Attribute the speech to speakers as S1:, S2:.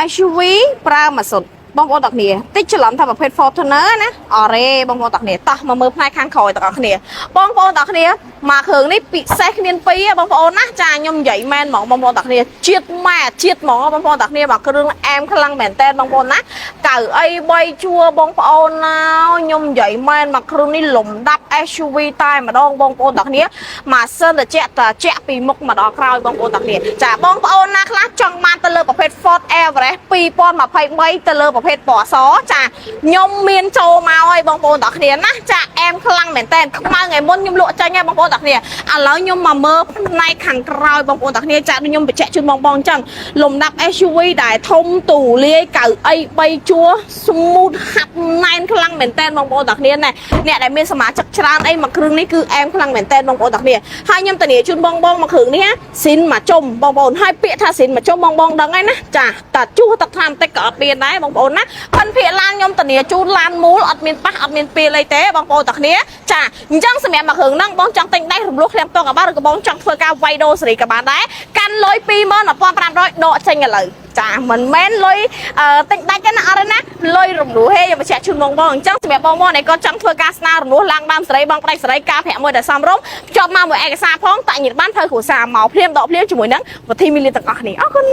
S1: SUV ប្រើមួយសុទ្ធបងប្អូនទាំងគ្នាតិចច្រឡំថាប្រភេទ Fortuner ណាអរេបងប្អូនទាំងគ្នាតោះមកមើលផ្នែកខាងក្រោយទាំងអស់គ្នាបងប្អូនទាំងគ្នាមកគ្រឿងនេះពិសេសគ្មានពីរបងប្អូនណាចាខ្ញុំនិយាយមែនហ្មងបងប្អូនទាំងគ្នាជាតិម៉ែជាតិហ្មងបងប្អូនទាំងគ្នាមកគ្រឿងអែមខ្លាំងមែនតើបងប្អូនណាកៅអី3ជួរបងប្អូនណាខ្ញុំនិយាយមែនមកគ្រឿងនេះលំដាប់ SUV តែម្ដងបងប្អូនទាំងគ្នាម៉ាស៊ីនត្រជាក់ពីមុខមកដល់ក្រោយបងប្អូនទាំងគ្នាចាបងប្អូនណាខ្លះចង់បានទៅលើប្រភេទ Ford Everest 2023ទៅលើប្រភេទពណ៌សចាខ្ញុំមានចូលមកហើយបងប្អូនទាំងគ្នាណាចាអែមខ្លាំងមែនតើខ្មៅថ្ងៃមុនខ្ញុំលក់ចាញ់ហើយបងប្អូនទាំងគ្នាឥឡូវខ្ញុំមកមើលផ្នែកខាងក្រោយបងប្អូនទាំងគ្នាចាខ្ញុំបញ្ជាក់ជូនបងអញ្ចឹងលំដាប់ SUV ដែលធំទូលាយកៅអី3ជួរ smooth ហាប់ណែនខ្លាំងមែនតើបងប្អូនទាំងគ្នាណាអ្នកដែលមានសមាជិកច្រើនអីមកគ្រឿងនេះគឺអែមខ្លាំងមែនតើបងប្អូនទាំងគ្នាហើយខ្ញុំធានាជូនបងមកគ្រឿងនេះស៊ីនមកជុំបងប្អូនហើយពាក្យថាស៊ីនមកជុំបងដឹងហើយណាចាតែជួសទឹកថ្នាំតិចក៏អត់មានដែរបងប្អូនណាប៉ិនភាកឡានខ្ញុំធានាជូនឡានមូលអត់មានប៉ះអត់មានពេលអីទេបងប្អូនទាំងគ្នាចាអញ្ចឹងសម្រាប់មកគ្រឿងហ្នឹងបងចង់ទិញដៃរំលោះឃ្លាំងផ្ទាល់ក៏បានឬក៏បងចង់ធ្វើការវាយដូរសេរីក៏បានដែរកាន់លុយ 21500 ដកចេញឥឡូវចាមិនមែនលុយទិញដាច់ទេណាអត់ទេណាលុយរំលោះហេខ្ញុំបញ្ជាក់ជូនបងអញ្ចឹងសម្រាប់បងដែលគាត់ចង់ធ្វើការស្នើរំលោះឡើងដើមសេរីបងប្តីសេរីការប្រាក់មួយដែលសមរម្យជាប់មកមួយឯកសារផងតាក់ញិតបានធ្វើគ្រួសារមកភ្លាមដកភ្លាមជាមួយនឹងវិធីមីលីទាំងអស់គ្នាអរគុណ